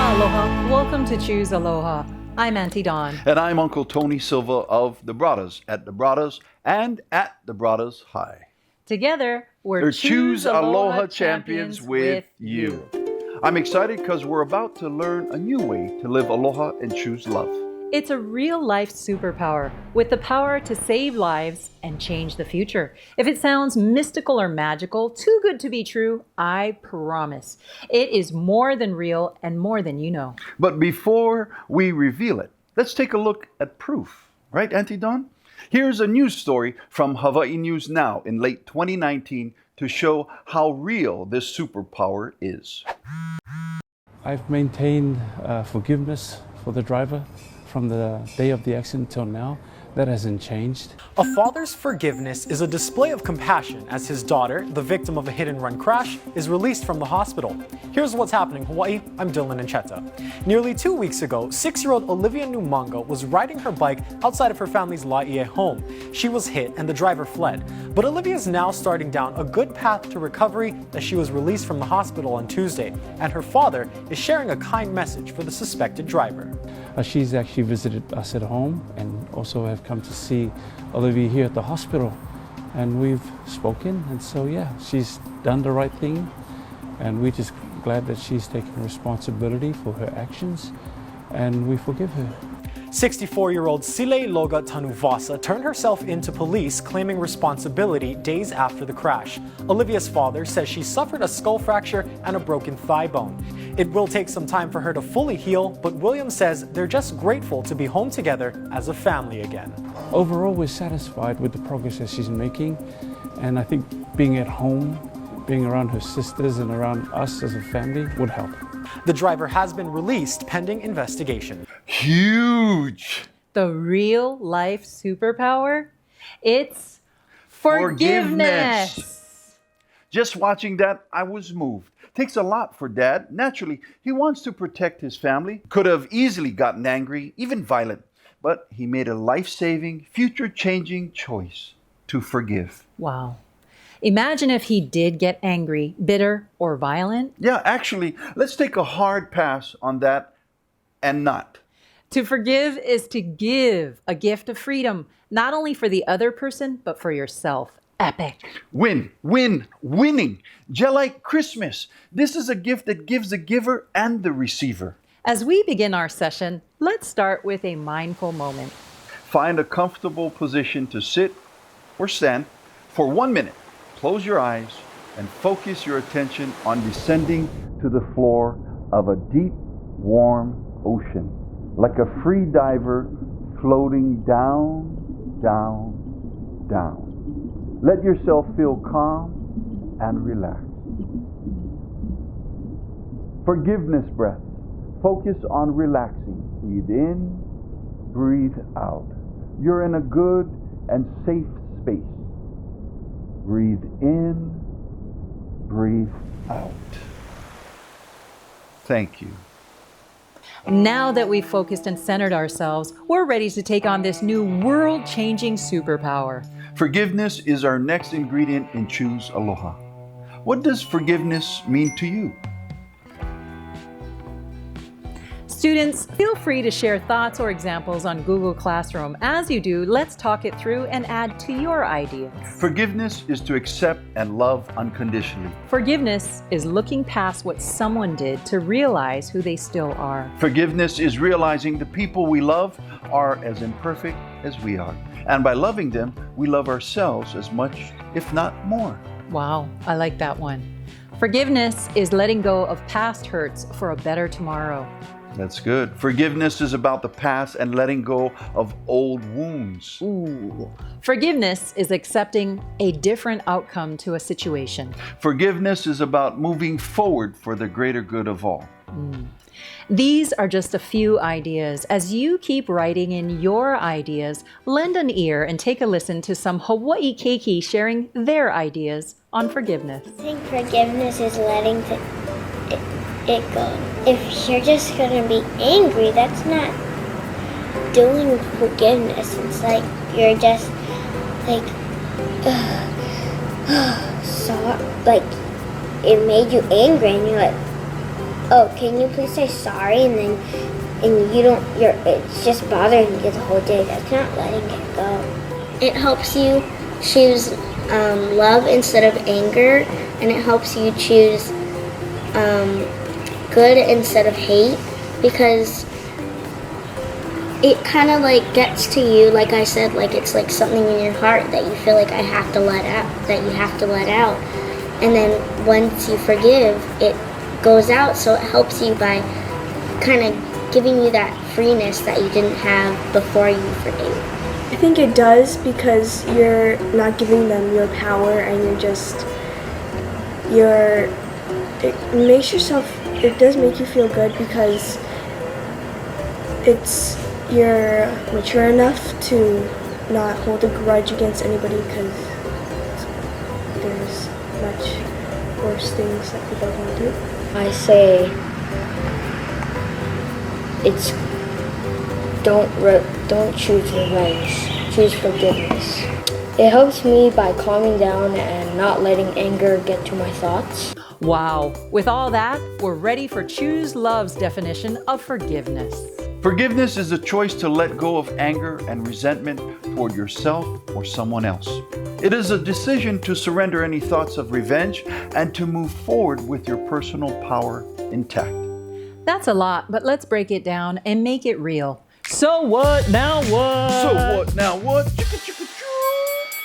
Aloha. Welcome to Choose Aloha. I'm Auntie Dawn. And I'm Uncle Tony Silva of the Bradas at the Bradas and at the Bradas High. Together, we're They're Choose Aloha champions with you. I'm excited because we're about to learn a new way to live aloha and choose love. It's a real-life superpower with the power to save lives and change the future. If it sounds mystical or magical, too good to be true, I promise. It is more than real and more than you know. But before we reveal it, let's take a look at proof. Right, Auntie Dawn? Here's a news story from Hawaii News Now in late 2019 to show how real this superpower is. I've maintained forgiveness for the driver from the day of the accident till now. That hasn't changed. A father's forgiveness is a display of compassion as his daughter, the victim of a hit-and-run crash, is released from the hospital. Here's what's happening in Hawaii. I'm Dylan Ancheta. Nearly 2 weeks ago, 6-year-old Olivia Numanga was riding her bike outside of her family's Laie home. She was hit and the driver fled. But Olivia is now starting down a good path to recovery as she was released from the hospital on Tuesday. And her father is sharing a kind message for the suspected driver. She's actually visited us at home and also have come to see Olivia here at the hospital. And we've spoken, and so yeah, she's done the right thing. And we're just glad that she's taken responsibility for her actions, and we forgive her. 64-year-old Sile Loga Tanuvasa turned herself into police, claiming responsibility days after the crash. Olivia's father says she suffered a skull fracture and a broken thigh bone. It will take some time for her to fully heal, but William says they're just grateful to be home together as a family again. Overall, we're satisfied with the progress that she's making, and I think being at home, being around her sisters and around us as a family would help. The driver has been released pending investigation. Huge! The real-life superpower? It's forgiveness. Just watching that, I was moved. Takes a lot for Dad. Naturally, he wants to protect his family. Could have easily gotten angry, even violent. But he made a life-saving, future-changing choice to forgive. Wow. Imagine if he did get angry, bitter, or violent. Yeah, actually, let's take a hard pass on that and not. To forgive is to give a gift of freedom, not only for the other person, but for yourself. Epic. Winning. Just like Christmas. This is a gift that gives the giver and the receiver. As we begin our session, let's start with a mindful moment. Find a comfortable position to sit or stand for 1 minute. Close your eyes and focus your attention on descending to the floor of a deep, warm ocean, like a free diver floating down, down, down. Let yourself feel calm and relaxed. Forgiveness breath. Focus on relaxing. Breathe in, breathe out. You're in a good and safe space. Breathe in, breathe out. Thank you. Now that we've focused and centered ourselves, we're ready to take on this new world-changing superpower. Forgiveness is our next ingredient in Choose Aloha. What does forgiveness mean to you? Students, feel free to share thoughts or examples on Google Classroom. As you do, let's talk it through and add to your ideas. Forgiveness is to accept and love unconditionally. Forgiveness is looking past what someone did to realize who they still are. Forgiveness is realizing the people we love are as imperfect as we are. And by loving them, we love ourselves as much, if not more. Wow, I like that one. Forgiveness is letting go of past hurts for a better tomorrow. That's good. Forgiveness is about the past and letting go of old wounds. Ooh. Forgiveness is accepting a different outcome to a situation. Forgiveness is about moving forward for the greater good of all. These are just a few ideas. As you keep writing in your ideas, lend an ear and take a listen to some Hawaii keiki sharing their ideas on forgiveness. I think forgiveness is letting it go. If you're just gonna be angry, that's not doing forgiveness. It's like you're just like so like it made you angry, and you're like, oh, can you please say sorry? And you don't, it's just bothering you the whole day. That's not letting it go. It helps you choose love instead of anger, and it helps you choose good instead of hate, because it kind of like gets to you, like I said, like it's like something in your heart that you feel like I have to let out, that you have to let out. And then once you forgive, it goes out, so it helps you by kind of giving you that freeness that you didn't have before you forgave. I think it does, because you're not giving them your power, and it does make you feel good, because you're mature enough to not hold a grudge against anybody, because there's much worse things that people can do. I say it's don't choose revenge, choose forgiveness. It helps me by calming down and not letting anger get to my thoughts. Wow. With all that, we're ready for Choose Love's definition of forgiveness. Forgiveness is a choice to let go of anger and resentment toward yourself or someone else. It is a decision to surrender any thoughts of revenge and to move forward with your personal power intact. That's a lot, but let's break it down and make it real. So what? Now what? So what? Now what?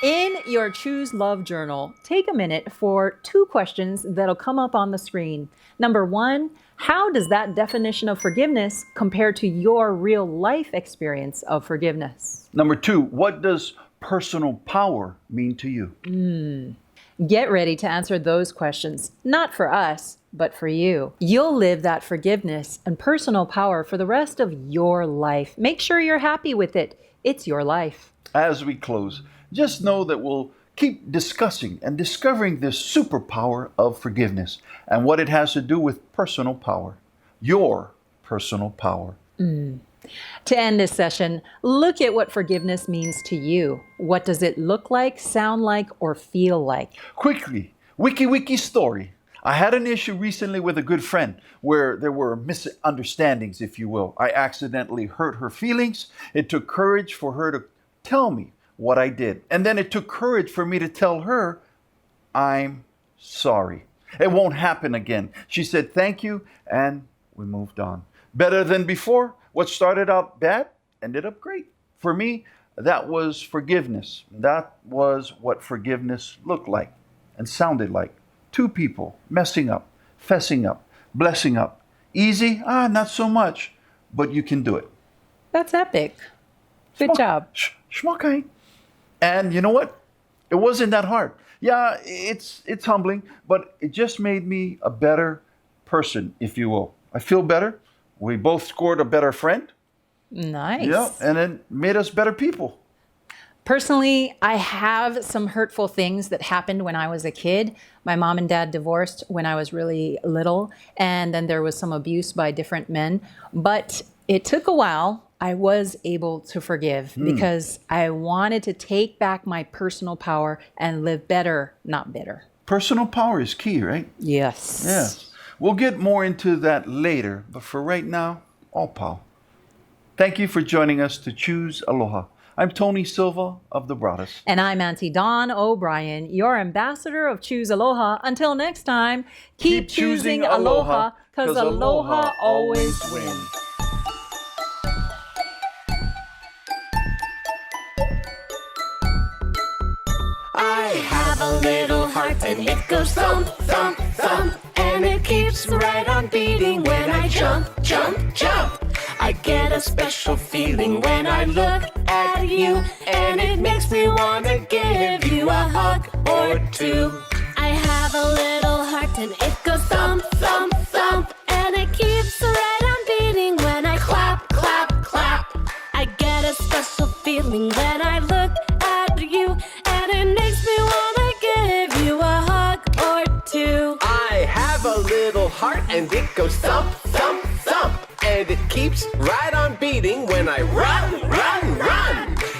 In your Choose Love journal, take a minute for 2 questions that'll come up on the screen. Number 1, how does that definition of forgiveness compare to your real life experience of forgiveness? Number 2, what does personal power mean to you? Get ready to answer those questions, not for us, but for you. You'll live that forgiveness and personal power for the rest of your life. Make sure you're happy with it. It's your life. As we close, just know that we'll keep discussing and discovering this superpower of forgiveness and what it has to do with personal power, your personal power. To end this session, look at what forgiveness means to you. What does it look like, sound like, or feel like? Quickly, wiki story. I had an issue recently with a good friend where there were misunderstandings, if you will. I accidentally hurt her feelings. It took courage for her to tell me what I did. And then it took courage for me to tell her, I'm sorry. It won't happen again. She said, thank you, and we moved on. Better than before. What started out bad ended up great. For me, that was forgiveness. That was what forgiveness looked like and sounded like. 2 people messing up, fessing up, blessing up. Easy? Not so much, but you can do it. That's epic. Good job. Schmuckay. And you know what? It wasn't that hard. Yeah, it's humbling, but it just made me a better person, if you will. I feel better. We both scored a better friend. Nice. Yeah, and it made us better people. Personally, I have some hurtful things that happened when I was a kid. My mom and dad divorced when I was really little, and then there was some abuse by different men. But it took a while. I was able to forgive because I wanted to take back my personal power and live better, not bitter. Personal power is key, right? Yes. Yes. We'll get more into that later, but for right now, all pow. Thank you for joining us to Choose Aloha. I'm Tony Silva of the Brothers. And I'm Auntie Dawn O'Brien, your ambassador of Choose Aloha. Until next time, keep choosing Aloha, because Aloha always wins. I have a little heart and it goes thump, thump, thump. And it keeps right on beating when I jump, jump, jump. I get a special feeling when I look at you, and it makes me wanna give you a hug or 2. I have a little heart and it goes thump, thump, thump. And it keeps right on beating when I clap, clap, clap. I get a special feeling when I look at you, and it makes me wanna give you a hug or 2. I have a little heart and it goes thump, thump, thump. And it keeps right on beating when I run, run, run.